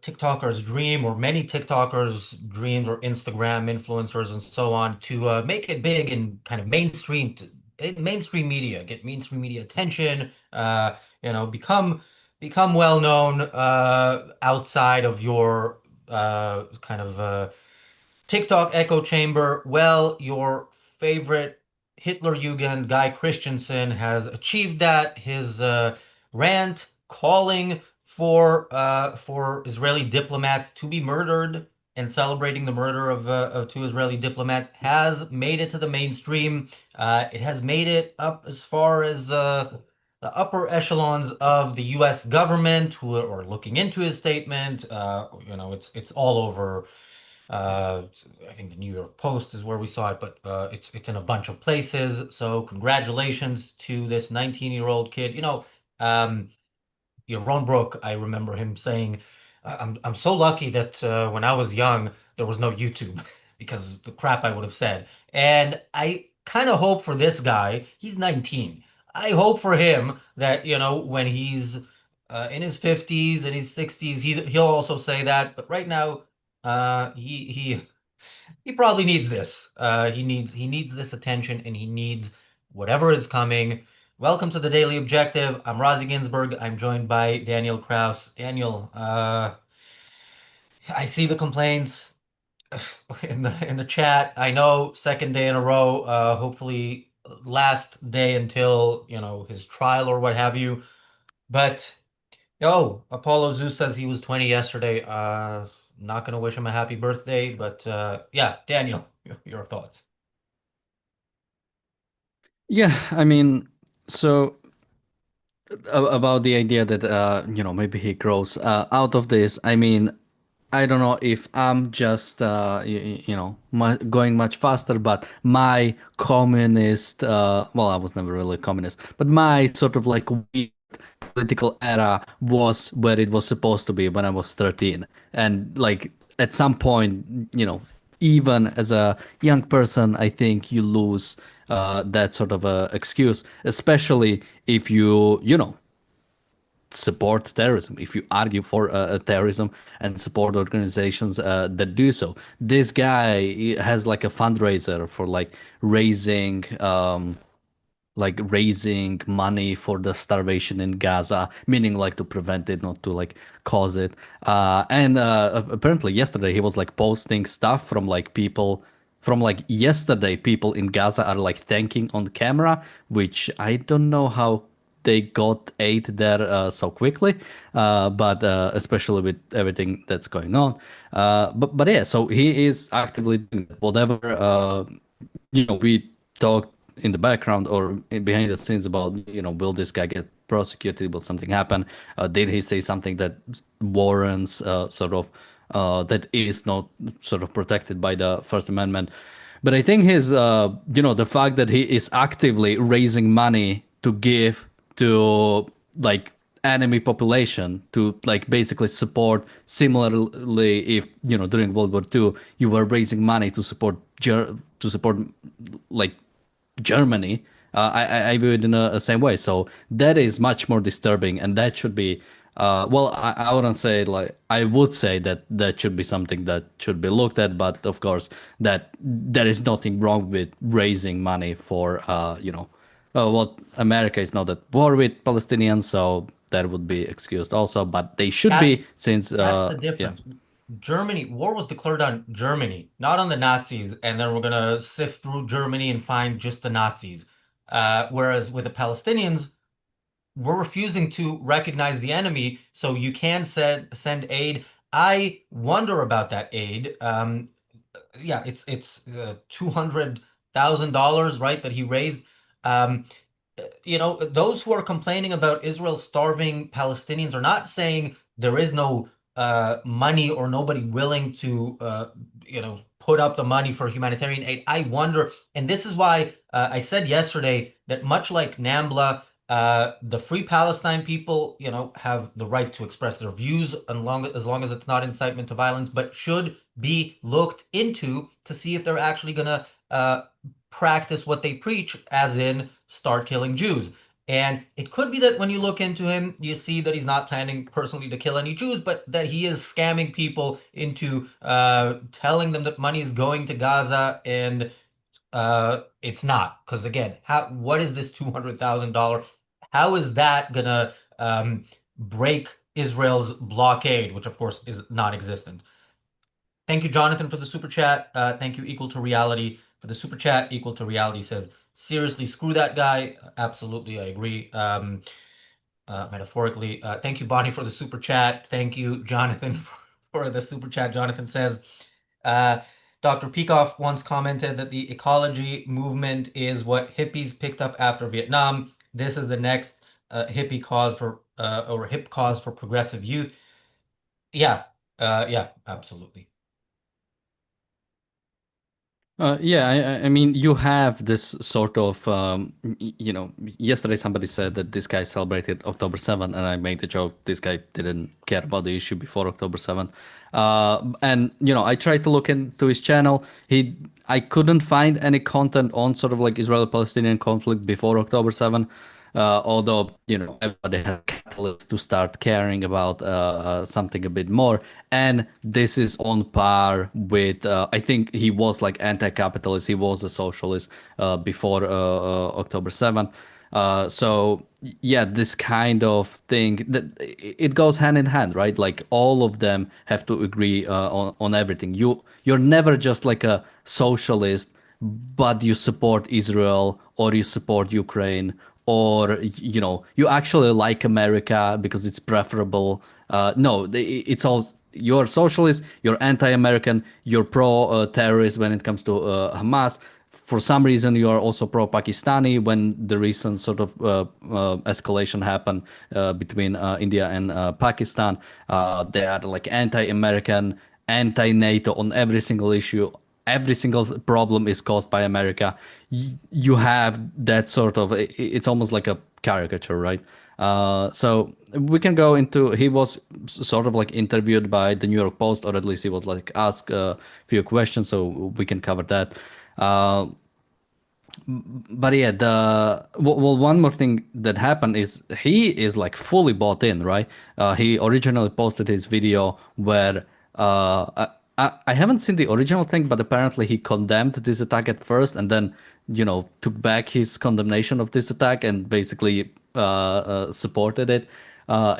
TikTokers' dream, or many TikTokers' dreams, or Instagram influencers and so on, to make it big in kind of mainstream media, get mainstream media attention, become well known outside of your kind of TikTok echo chamber. Well, your favorite Hitlerjugend guy Christensen has achieved that. His rant calling for Israeli diplomats to be murdered and celebrating the murder of two Israeli diplomats has made it to the mainstream. It has made it up as far as the upper echelons of the U.S. government, who are looking into his statement. It's all over. I think the New York Post is where we saw it, but it's in a bunch of places. So congratulations to this 19-year-old kid. Um, Ron Brook, I remember him saying, I'm so lucky that when I was young, there was no YouTube because the crap I would have said." And I kind of hope for this guy, he's 19. I hope for him that, when he's in his 50s and his 60s, he'll also say that. But right now, he probably needs this. He needs this attention, and he needs whatever is coming. Welcome to the Daily Objective. I'm Razi Ginsburg. I'm joined by Daniel Kraus. Daniel, I see the complaints in the chat. I know second day in a row. Hopefully last day until his trial or what have you. But Apollo Zeus says he was 20 yesterday. Not gonna wish him a happy birthday, but yeah, Daniel, your thoughts. Yeah, I mean, so about the idea that maybe he grows out of this. I mean, I don't know if I'm just going much faster, but my communist well, I was never really a communist, but my sort of like weird political era was where it was supposed to be when I was 13. And like at some point, even as a young person, I think you lose that sort of excuse, especially if you support terrorism, if you argue for terrorism and support organizations that do so. This guy has like a fundraiser for raising money for the starvation in Gaza, meaning like to prevent it, not to like cause it. And apparently yesterday he was like posting stuff from like people from like yesterday. People in Gaza are like thanking on camera, which I don't know how they got aid there so quickly, but especially with everything that's going on. But yeah, so he is actively doing whatever. We talked in the background or behind the scenes about, will this guy get prosecuted? Will something happen? Did he say something that warrants that is not sort of protected by the First Amendment? But I think the fact that he is actively raising money to give to like enemy population to like basically support. Similarly, if during World War II you were raising money to support like Germany, I view it in a same way. So that is much more disturbing, and that should be. Well, I wouldn't say like I would say that that should be something that should be looked at, but of course that there is nothing wrong with raising money for well, America is not at war with Palestinians, so that would be excused also, but they should That's be since that's the yeah. difference. Germany, war was declared on Germany, not on the Nazis, and then we're gonna sift through Germany and find just the Nazis. Whereas with the Palestinians, we're refusing to recognize the enemy, so you can send aid. I wonder about that aid. Yeah, it's $200,000, right, that he raised. Um, those who are complaining about Israel starving Palestinians are not saying there is no money or nobody willing to put up the money for humanitarian aid. I wonder, and this is why I said yesterday that much like NAMBLA, the Free Palestine people, have the right to express their views as long as it's not incitement to violence, but should be looked into to see if they're actually gonna practice what they preach, as in start killing Jews. And it could be that when you look into him, you see that he's not planning personally to kill any Jews, but that he is scamming people into telling them that money is going to Gaza, and it's not. Because again, what is this $200,000? How is that gonna break Israel's blockade, which of course is non-existent? Thank you, Jonathan, for the super chat. Thank you, Equal to Reality, for the super chat. Equal to Reality says, seriously, screw that guy. Absolutely, I agree. Metaphorically. Thank you, Bonnie, for the super chat. Thank you, Jonathan, for the super chat. Jonathan says, uh, Dr. Peikoff once commented that the ecology movement is what hippies picked up after Vietnam. This is the next hippie cause for or hip cause for progressive youth. Yeah, yeah, absolutely. Yeah, I mean, you have this sort of, yesterday somebody said that this guy celebrated October 7th, and I made the joke, this guy didn't care about the issue before October 7th. And, I tried to look into his channel. I couldn't find any content on sort of like Israeli-Palestinian conflict before October 7th. Although, everybody has catalysts to start caring about something a bit more. And this is on par with, I think he was like anti-capitalist, he was a socialist before October 7th. So yeah, this kind of thing that it goes hand in hand, right? Like all of them have to agree on everything. You're never just like a socialist but you support Israel or you support Ukraine or you actually like America because it's preferable. No, it's all you're socialist, you're anti-American, you're pro-terrorist when it comes to Hamas. For some reason, you are also pro-Pakistani when the recent sort of escalation happened between India and Pakistan. They are like anti-American, anti-NATO on every single issue. Every single problem is caused by America. You have that sort of, it's almost like a caricature, right? So we can go into, he was sort of like interviewed by the New York Post, or at least he was like asked a few questions, so we can cover that. Uh, but yeah, well, one more thing that happened is he is like fully bought in, right? He originally posted his video where I haven't seen the original thing, but apparently he condemned this attack at first, and then took back his condemnation of this attack and basically supported it.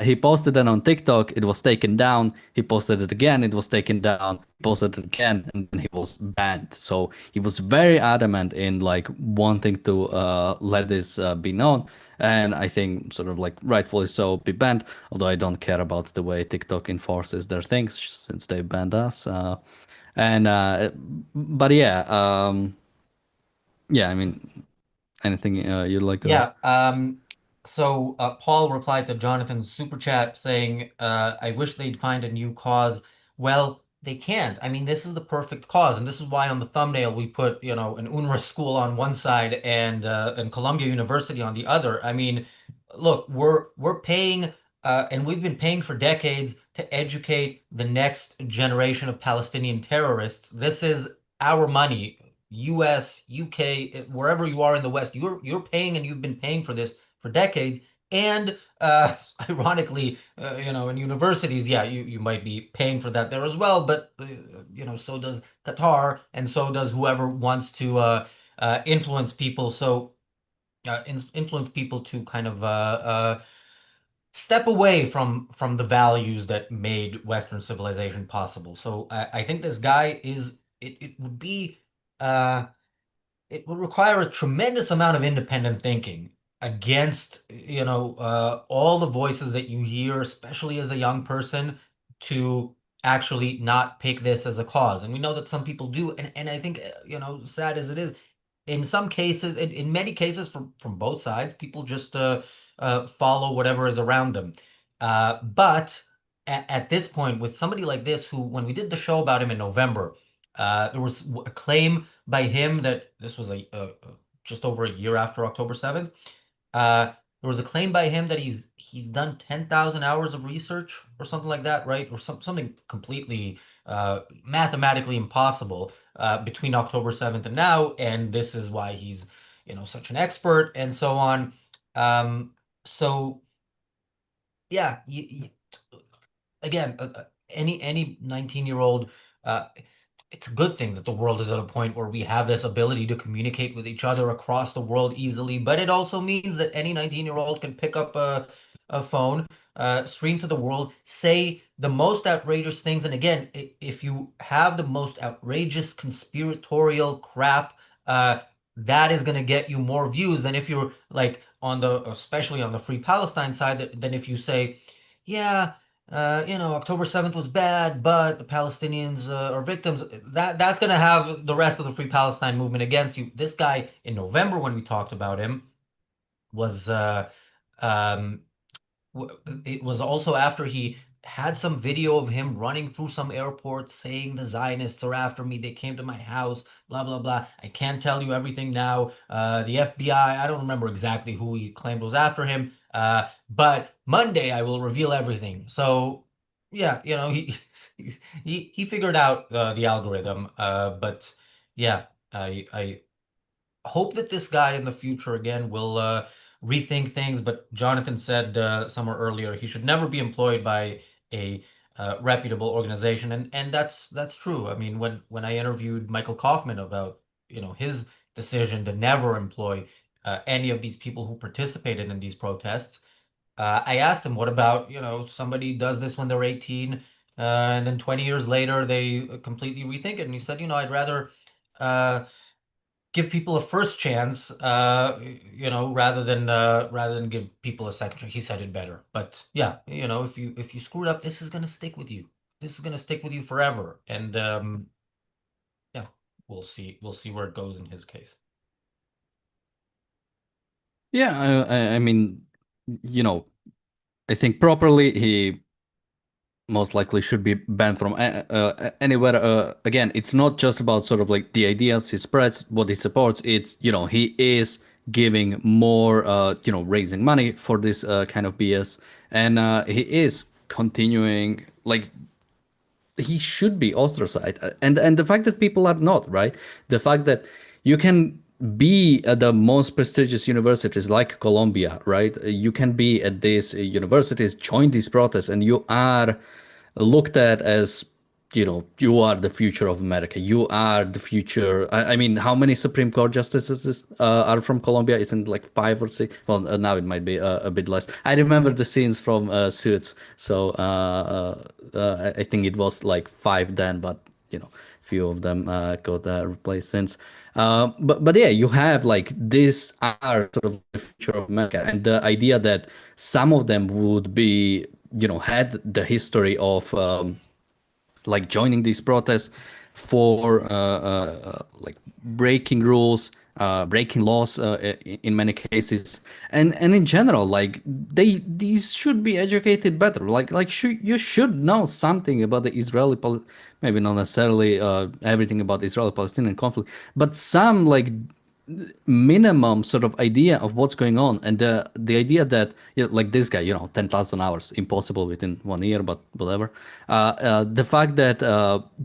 He posted it on TikTok, it was taken down. He posted it again, it was taken down. He posted it again, and then he was banned. So he was very adamant in like wanting to let this be known. And I think sort of like rightfully so be banned, although I don't care about the way TikTok enforces their things since they banned us. And but yeah, yeah, I mean, anything you'd like to add? Yeah. So Paul replied to Jonathan's super chat saying, I wish they'd find a new cause. Well, they can't. I mean, this is the perfect cause, and this is why on the thumbnail we put, an UNRWA school on one side and Columbia University on the other. I mean, look, we're paying and we've been paying for decades to educate the next generation of Palestinian terrorists. This is our money. US, UK, wherever you are in the West, you're paying and you've been paying for this for decades. And ironically, in universities, yeah, you might be paying for that there as well, but so does Qatar, and so does whoever wants to influence people. So influence people to kind of step away from the values that made Western civilization possible. So I think this guy is it would be. It would require a tremendous amount of independent thinking against, all the voices that you hear, especially as a young person, to actually not pick this as a cause. And we know that some people do, and I think, sad as it is, in some cases, in many cases from both sides, people just follow whatever is around them. But at this point, with somebody like this, who, when we did the show about him in November, there was a claim by him that this was just over a year after October 7th. There was a claim by him that he's done 10,000 hours of research or something like that, right? Or something completely mathematically impossible between October 7th and now, and this is why he's, such an expert and so on. Um, so yeah, again, any 19-year-old, uh, it's a good thing that the world is at a point where we have this ability to communicate with each other across the world easily. But it also means that any 19-year-old can pick up a phone, stream to the world, say the most outrageous things. And again, if you have the most outrageous conspiratorial crap, uh, that is going to get you more views than if you're like on the, especially on the Free Palestine side, than if you say, yeah. October 7th was bad, but the Palestinians are victims. That's going to have the rest of the Free Palestine movement against you. This guy in November, when we talked about him, was um, it was also after he had some video of him running through some airport saying the Zionists are after me. They came to my house, blah, blah, blah. I can't tell you everything now. The FBI, I don't remember exactly who he claimed was after him. But Monday I will reveal everything. So yeah, he figured out the algorithm. But yeah, I hope that this guy in the future again will rethink things. But Jonathan said somewhere earlier he should never be employed by a reputable organization, and that's true. I mean, when I interviewed Michael Kaufman about his decision to never employ any of these people who participated in these protests, I asked him, what about somebody does this when they're 18, and then 20 years later they completely rethink it, and he said, I'd rather. Uh, give people a first chance, rather than give people a second chance. He said it better, but yeah, if you screw it up, this is gonna stick with you. This is gonna stick with you forever, and yeah, we'll see where it goes in his case. Yeah, I mean, you know, I think properly he most likely should be banned from anywhere. Again, it's not just about sort of like the ideas he spreads, what he supports. It's, he is giving more, raising money for this kind of BS. And he is continuing, like, he should be ostracized. And the fact that people are not, right? The fact that you can be at the most prestigious universities like Columbia, right? You can be at these universities, join these protests, and you are looked at as, you are the future of America. You are the future. I mean, how many Supreme Court justices are from Columbia? Isn't it like five or six? Well, now it might be a bit less. I remember the scenes from Suits, so I think it was like five then, but few of them got replaced since. But yeah, you have like these are sort of the future of America, and the idea that some of them would be, had the history of like joining these protests for like breaking rules, breaking laws in many cases, and in general, like these should be educated better. You should know something about the maybe not necessarily everything about Israeli-Palestinian conflict, but some like minimum sort of idea of what's going on, and the idea that, like this guy, 10,000 hours impossible within 1 year, but whatever. The fact that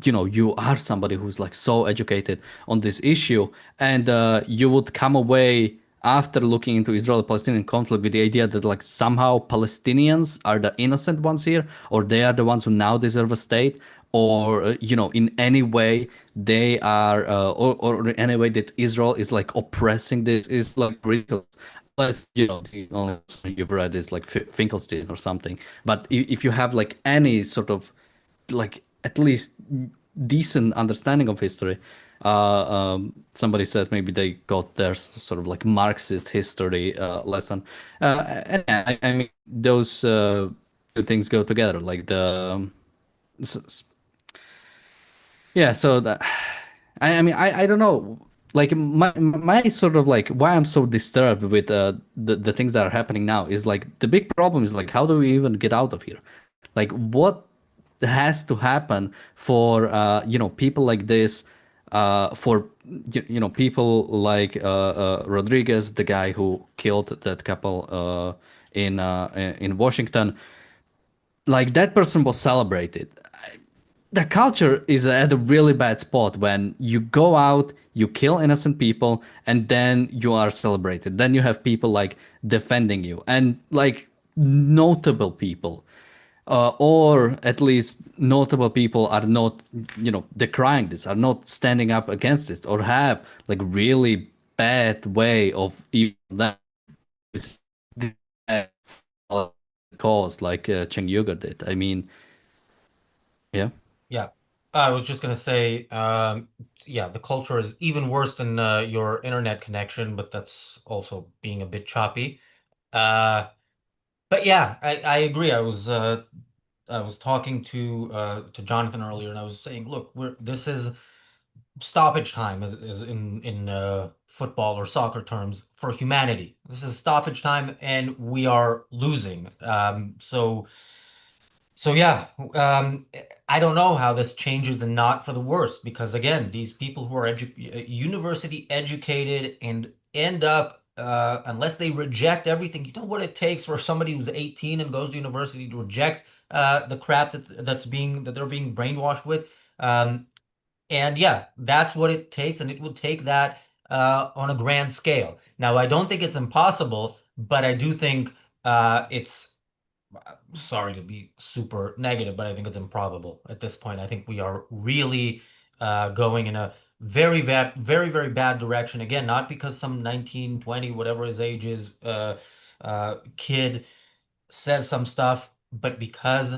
you are somebody who's like so educated on this issue, and you would come away after looking into Israeli-Palestinian conflict with the idea that like somehow Palestinians are the innocent ones here, or they are the ones who now deserve a state, or in any way they are or in any way that Israel is like oppressing, this is like ridiculous. Unless the only person you've read is like Finkelstein or something. But if you have like any sort of like at least decent understanding of history, somebody says maybe they got their sort of like Marxist history lesson. And I mean those two things go together, like yeah, so I mean, I don't know. Like my sort of like why I'm so disturbed with the things that are happening now is like the big problem is like how do we even get out of here? Like what has to happen for people like this, for people like Rodriguez, the guy who killed that couple in Washington, like that person was celebrated. the culture is at a really bad spot when you go out, you kill innocent people, and then you are celebrated. Then you have people like defending you and like notable people, or at least notable people are not, decrying this, are not standing up against this, or have like really bad way of even that cause like Cheng Yuger did. I mean, yeah. Yeah. I was just gonna say, yeah, the culture is even worse than your internet connection, but that's also being a bit choppy. Uh, but yeah, I agree. I was talking to Jonathan earlier, and I was saying, look, this is stoppage time, is in football or soccer terms for humanity. This is stoppage time, and we are losing. So yeah, I don't know how this changes and not for the worse because again, these people who are university educated and end up unless they reject everything, you know what it takes for somebody who's 18 and goes to university to reject the crap that they're being brainwashed with. Um, and yeah, that's what it takes, and it will take that on a grand scale. Now, I don't think it's impossible, but I do think it's sorry to be super negative, but I think it's improbable at this point. I think we are really going in a very, very bad direction. Again, not because some 19, 20, whatever his age is, kid says some stuff, but because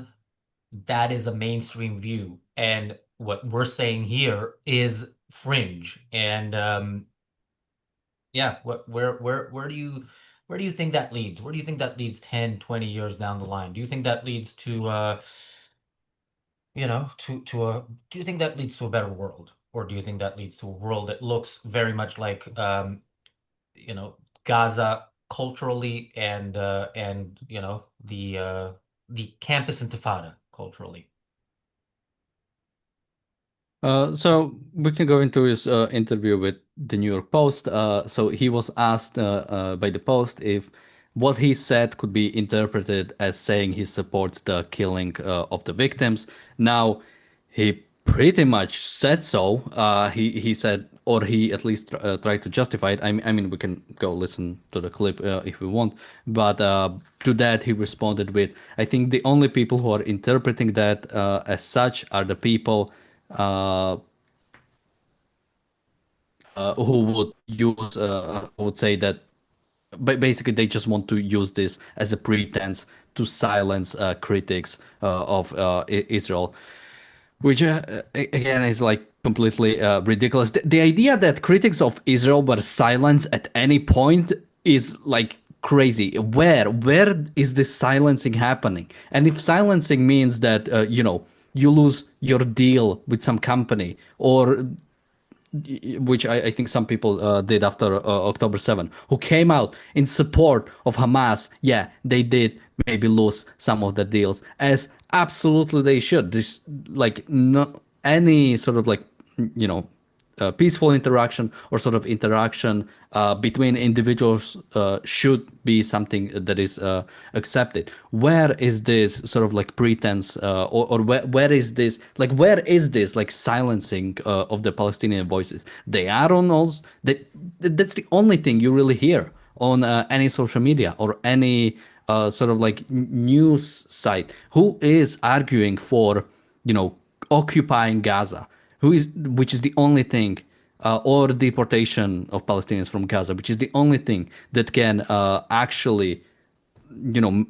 that is a mainstream view. And what we're saying here is fringe. And yeah, where do you think that leads? Where do you think that leads 10, 20 years down the line? Do you think that leads to to a do you think that leads to a better world? Or do you think that leads to a world that looks very much like you know, Gaza culturally and the campus intifada culturally? So we can go into his interview with the New York Post. So he was asked by the Post if what he said could be interpreted as saying he supports the killing of the victims. Now, he pretty much said so. He said, or he at least tried to justify it. I mean, we can go listen to the clip if we want. But to that, he responded with, "I think the only people who are interpreting that as such are the people." Uh, who would use who would say that basically they just want to use this as a pretense to silence critics of Israel, which again is like completely ridiculous. The idea that critics of Israel were silenced at any point is like crazy. Where is this silencing happening? And if silencing means that you lose your deal with some company, or which I think some people did after October 7, who came out in support of Hamas, yeah, they did maybe lose some of the deals, as absolutely they should. This, like, no, any sort of like, you know, peaceful interaction or sort of interaction between individuals should be something that is accepted. Where is this sort of like pretense, or where is this like silencing of the Palestinian voices? They are on all that's the only thing you really hear on any social media or any sort of like news site who is arguing for, occupying Gaza, which is the only thing, or deportation of Palestinians from Gaza, which is the only thing that can actually, you know,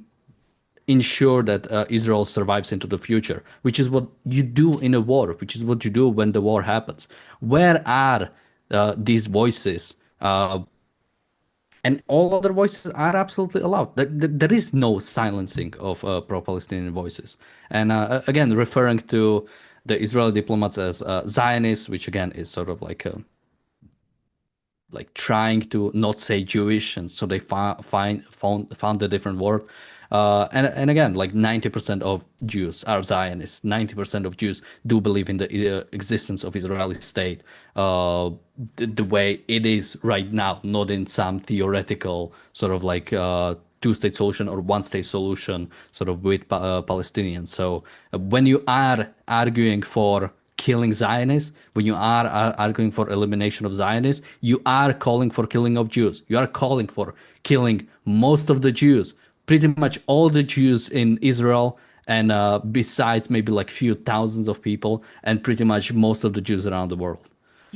ensure that Israel survives into the future, which is what you do in a war, which is what you do when the war happens. Where are these voices? And all other voices are absolutely allowed. There is no silencing of pro-Palestinian voices. And again, referring to the Israeli diplomats as Zionists, which again is sort of like trying to not say Jewish, and so they found a different word. And again, like 90% of Jews are Zionists. 90% of Jews do believe in the existence of Israeli state, the way it is right now, not in some theoretical sort of like two-state solution or one-state solution sort of with Palestinians. So when you are arguing for killing Zionists, when you are arguing for elimination of Zionists, you are calling for killing of Jews. You are calling for killing most of the Jews, pretty much all the Jews in Israel, and besides maybe like few thousands of people, and pretty much most of the Jews around the world.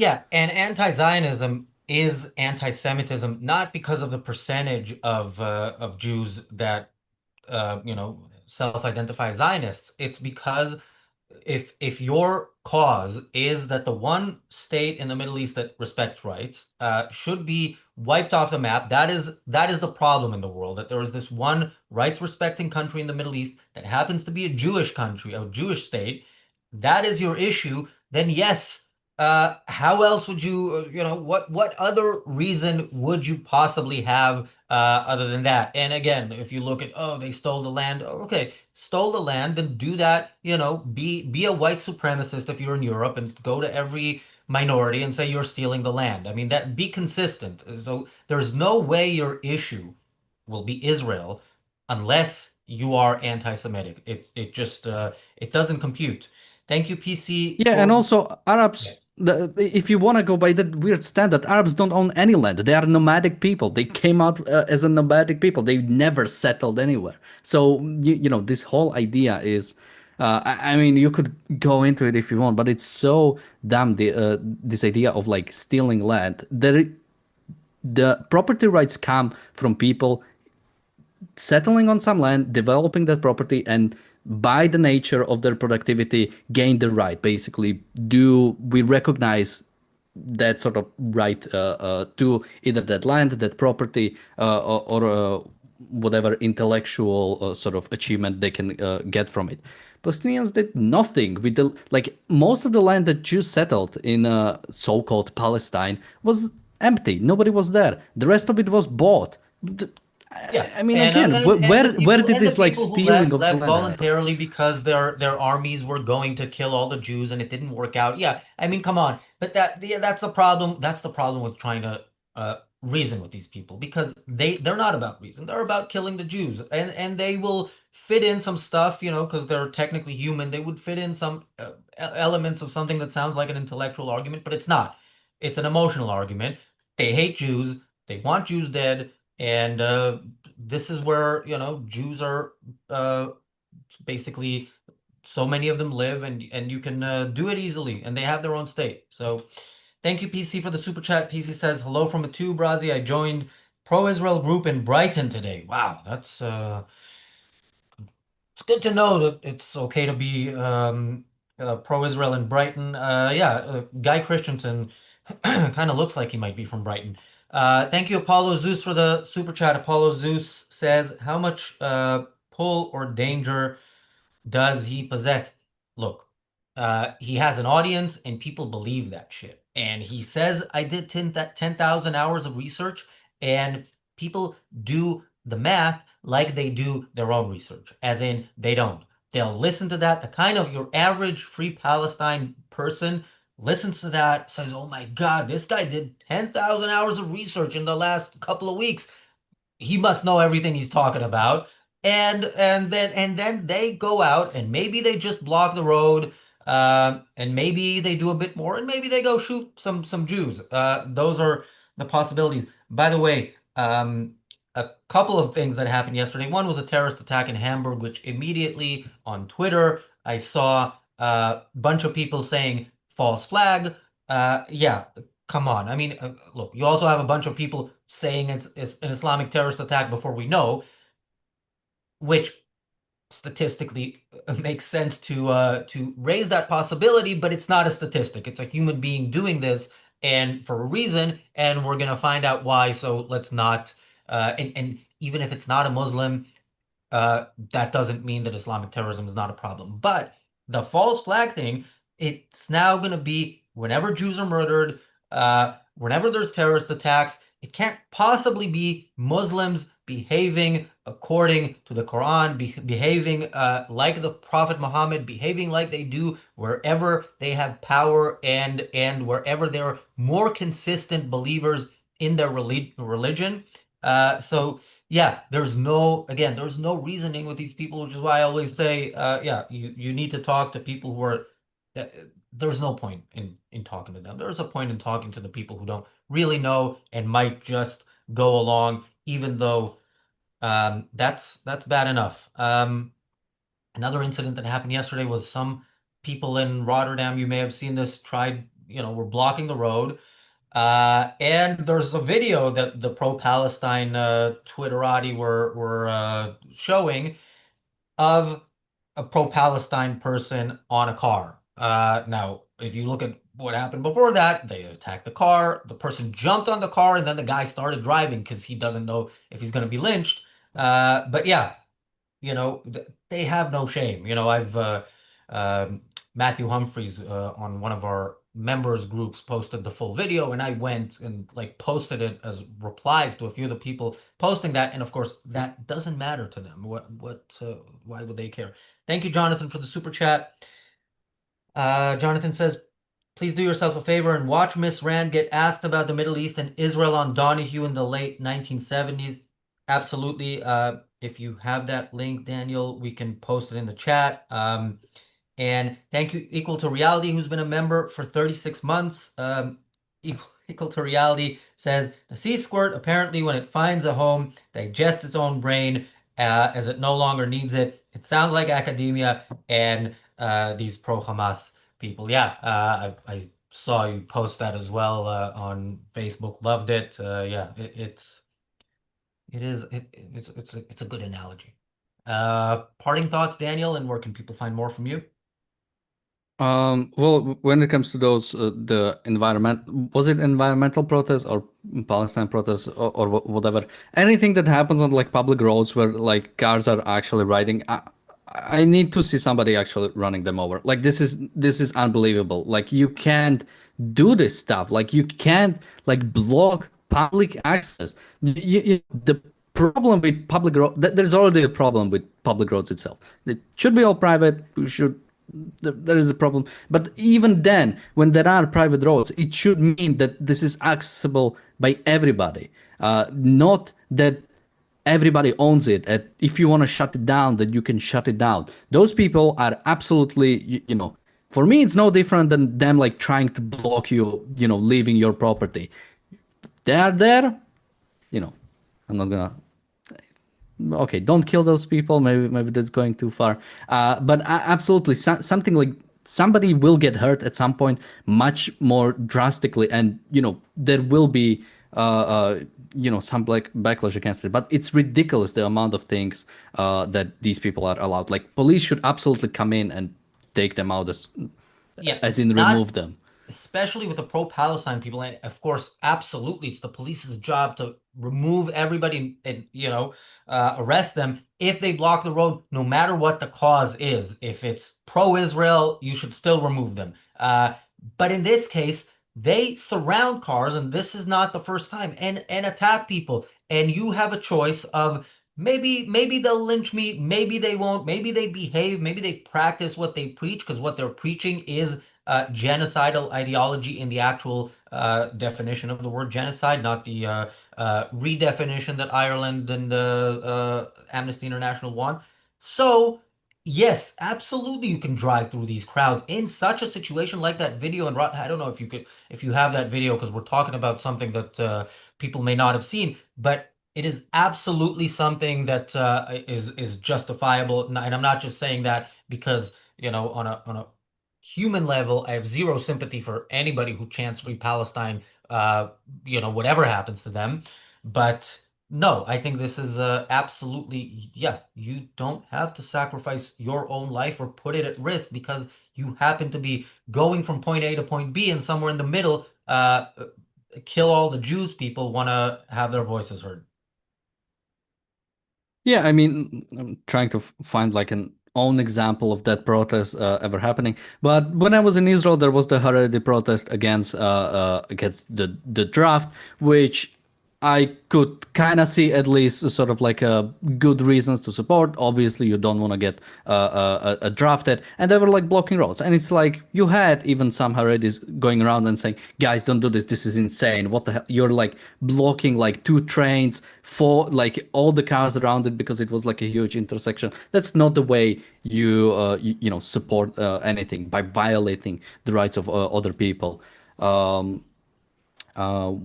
Yeah, and anti-Zionism is anti-Semitism, not because of the percentage of Jews that self-identify Zionists. It's because if your cause is that the one state in the Middle East that respects rights should be wiped off the map, that is the problem in the world, that there is this one rights respecting country in the Middle East that happens to be a Jewish country, a Jewish state, that is your issue, then yes, how else would you, what other reason would you possibly have other than that? And again, if you look at, oh, they stole the land, oh, okay, stole the land, then do that, be a white supremacist if you're in Europe and go to every minority and say you're stealing the land. I mean, that be consistent. So there's no way your issue will be Israel unless you are anti-Semitic. It just it doesn't compute. Thank you, PC, Yeah, and for also yeah. Arabs. If you want to go by that weird standard, Arabs don't own any land. They are nomadic people. They came out as a nomadic people. They never settled anywhere. So this whole idea is, I mean, you could go into it if you want, but it's so damn this idea of like stealing land. The property rights come from people settling on some land, developing that property, and by the nature of their productivity, gain the right. Basically, do we recognize that sort of right to either that land, that property, or whatever intellectual sort of achievement they can get from it. Palestinians did nothing with the like most of the land that Jews settled in so-called Palestine was empty. Nobody was there. The rest of it was bought. Yeah, I mean, and again, where did the this like people who stealing left of the left land happen? voluntarily because their armies were going to kill all the Jews and it didn't work out. Yeah, I mean, come on, but that's the problem. That's the problem with trying to reason with these people because they're not about reason. They're about killing the Jews, and they will fit in some stuff, because they're technically human. They would fit in some elements of something that sounds like an intellectual argument, but it's not. It's an emotional argument. They hate Jews. They want Jews dead. And this is where, Jews are basically so many of them live and you can do it easily and they have their own state. So thank you, PC, for the super chat. PC says, hello from a two, Brazi. I joined pro-Israel group in Brighton today. Wow, that's it's good to know that it's okay to be pro-Israel in Brighton. Yeah, Guy Christensen kind of looks like he might be from Brighton. Thank you, Apollo Zeus, for the super chat. Apollo Zeus says, how much pull or danger does he possess? Look, he has an audience and people believe that shit. And he says, I did 10,000 hours of research, and people do the math like they do their own research, as in they don't. They'll listen to that. The kind of your average Free Palestine person listens to that, says, oh my God, this guy did 10,000 hours of research in the last couple of weeks. He must know everything he's talking about. And then they go out and maybe they just block the road, and maybe they do a bit more, and maybe they go shoot some Jews. Those are the possibilities. By the way, a couple of things that happened yesterday. One was a terrorist attack in Hamburg, which immediately on Twitter I saw a bunch of people saying false flag. Yeah, come on. I mean, look, you also have a bunch of people saying it's an Islamic terrorist attack before we know, which statistically makes sense to raise that possibility, but it's not a statistic. It's a human being doing this and for a reason, and we're gonna find out why. So let's not and even if it's not a Muslim, that doesn't mean that Islamic terrorism is not a problem. But the false flag thing, it's now going to be whenever Jews are murdered, whenever there's terrorist attacks, it can't possibly be Muslims behaving according to the Quran, behaving like the Prophet Muhammad, behaving like they do wherever they have power and wherever they're more consistent believers in their religion. So yeah, there's no reasoning with these people, which is why I always say, yeah, you need to talk to people who are. Uh, there's no point in talking to them. There's a point in talking to the people who don't really know and might just go along, even though that's bad enough. Another incident that happened yesterday was some people in Rotterdam, you may have seen this, were blocking the road. And there's a video that the pro-Palestine Twitterati were showing of a pro-Palestine person on a car. Now, if you look at what happened before that, they attacked the car. The person jumped on the car, and then the guy started driving because he doesn't know if he's going to be lynched. But yeah, they have no shame. I've Matthew Humphreys on one of our members groups posted the full video, and I went and like posted it as replies to a few of the people posting that, and of course that doesn't matter to them. Why would they care? Thank you, Jonathan, for the super chat. Jonathan says, please do yourself a favor and watch Miss Rand get asked about the Middle East and Israel on Donahue in the late 1970s. Absolutely. If you have that link, Daniel, we can post it in the chat. And thank you, Equal to Reality, who's been a member for 36 months. Equal to Reality says the sea squirt, apparently, when it finds a home, digests its own brain as it no longer needs it. It sounds like academia and these pro-Hamas people. Yeah, I saw you post that as well on Facebook. Loved it. Yeah, it's a good analogy. Parting thoughts, Daniel, and where can people find more from you? Well, when it comes to those, the environment, was it environmental protests or Palestine protests or whatever? Anything that happens on like public roads where like cars are actually riding, I need to see somebody actually running them over. Like this is unbelievable. Like you can't do this stuff. Like you can't like block public access. The problem with public road, there's already a problem with public roads itself. It should be all private. We should there is a problem. But even then, when there are private roads, it should mean that this is accessible by everybody, not that everybody owns it. And if you want to shut it down, that you can shut it down. Those people are absolutely, for me, it's no different than them like trying to block you, leaving your property. They are there, you know, I'm not gonna okay, don't kill those people. Maybe that's going too far. But absolutely, something like somebody will get hurt at some point, much more drastically, and there will be some backlash against it. But it's ridiculous the amount of things that these people are allowed. Like police should absolutely come in and take them out Yeah, as it's in not remove them. especially with the pro-Palestine people. And of course, absolutely, it's the police's job to remove everybody and, arrest them if they block the road, no matter what the cause is. If it's pro-Israel, you should still remove them. But in this case, they surround cars, and this is not the first time, and attack people. And you have a choice of maybe they'll lynch me, maybe they won't, maybe they behave, maybe they practice what they preach, because what they're preaching is genocidal ideology in the actual definition of the word genocide, not the redefinition that Ireland and Amnesty International want. So, yes, absolutely, you can drive through these crowds in such a situation like that video. And I don't know if you have that video, because we're talking about something that people may not have seen, but it is absolutely something that is justifiable. And I'm not just saying that because on a human level, I have zero sympathy for anybody who chants free Palestine, whatever happens to them. But no, I think this is absolutely, yeah, you don't have to sacrifice your own life or put it at risk because you happen to be going from point A to point B and somewhere in the middle, kill all the Jews people want to have their voices heard. Yeah, I mean, I'm trying to find like an own example of that protest ever happening. But when I was in Israel, there was the Haredi protest against the draft, which I could kind of see at least sort of like good reasons to support. Obviously, you don't want to get drafted, and they were like blocking roads. And it's like you had even some Haredis going around and saying, "Guys, don't do this. This is insane. What the hell? You're like blocking like two trains for like all the cars around it because it was like a huge intersection. That's not the way you know support anything by violating the rights of other people." Um,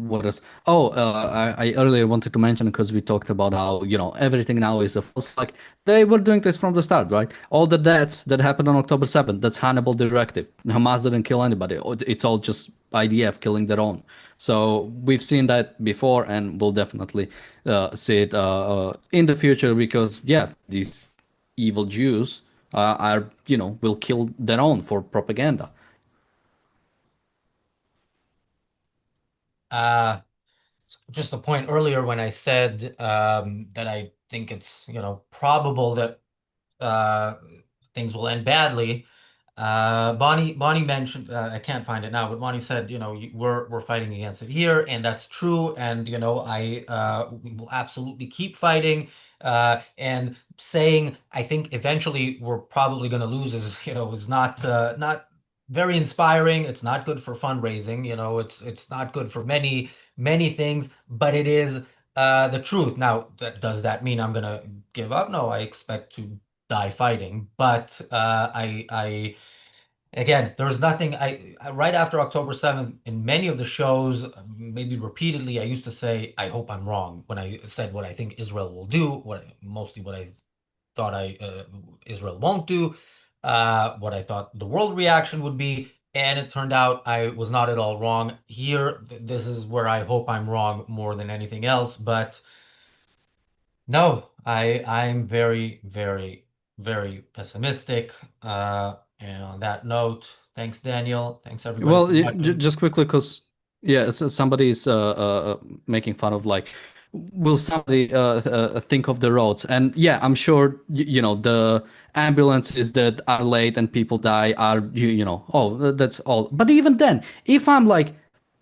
what else? Oh, I earlier wanted to mention because we talked about how, you know, everything now is a false flag. They were doing this from the start, right? All the deaths that happened on October 7th, that's Hannibal directive. Hamas didn't kill anybody. It's all just IDF killing their own. So we've seen that before, and we'll definitely see it in the future because, yeah, these evil Jews are, you know, will kill their own for propaganda. Uh, just the point earlier when I said that I think it's, probable that uh, things will end badly. Bonnie mentioned, I can't find it now, but Bonnie said, we're fighting against it here, and that's true. And I we will absolutely keep fighting. And saying I think eventually we're probably going to lose is is not very inspiring. It's not good for fundraising. It's not good for many things, but it is the truth. Now, does that mean I'm gonna give up? No, I expect to die fighting. But again, there was nothing. Right after October 7th, in many of the shows, maybe repeatedly, I used to say, I hope I'm wrong when I said what I think Israel will do, mostly what I thought Israel won't do, what I thought the world reaction would be. And it turned out I was not at all wrong. Here, this is where I hope I'm wrong more than anything else. But no, I'm very, very, very pessimistic. And on that note, thanks, Daniel. Thanks everybody Well, for watching. just quickly, because yeah, somebody is making fun of like, will somebody think of the roads? And yeah, I'm sure you know the ambulances that are late and people die are you know, oh, that's all. But even then, if I'm like,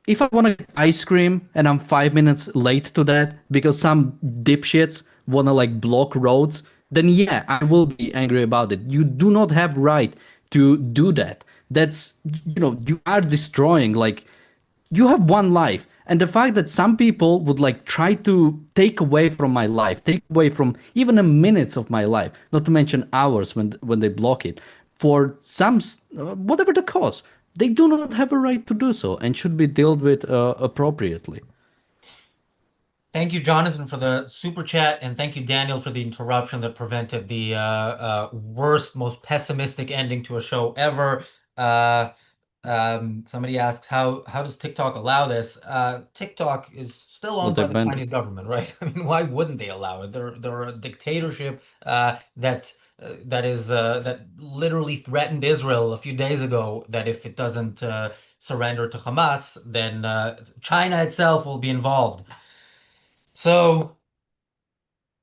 if I want to get ice cream and I'm 5 minutes late to that because some dipshits want to like block roads, then yeah, I will be angry about it. You do not have right to do that. That's, you know, you are destroying like, you have one life, and the fact that some people would like try to take away from my life, take away from even a minutes of my life, not to mention hours when they block it for some whatever the cause, they do not have a right to do so and should be dealt with appropriately. Thank you, Jonathan, for the super chat, and thank you, Daniel, for the interruption that prevented the worst, most pessimistic ending to a show ever. Uh, Somebody asks, how does TikTok allow this? TikTok is still Well, owned they by the banned Chinese it. government, right? I mean, why wouldn't they allow it? They're a dictatorship that literally threatened Israel a few days ago that if it doesn't surrender to Hamas, then China itself will be involved. So,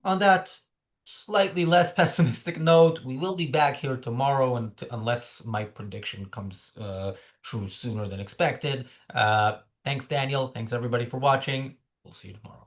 on that slightly less pessimistic note, we will be back here tomorrow, and unless my prediction comes true sooner than expected. Thanks, Daniel. Thanks, everybody, for watching. We'll see you tomorrow.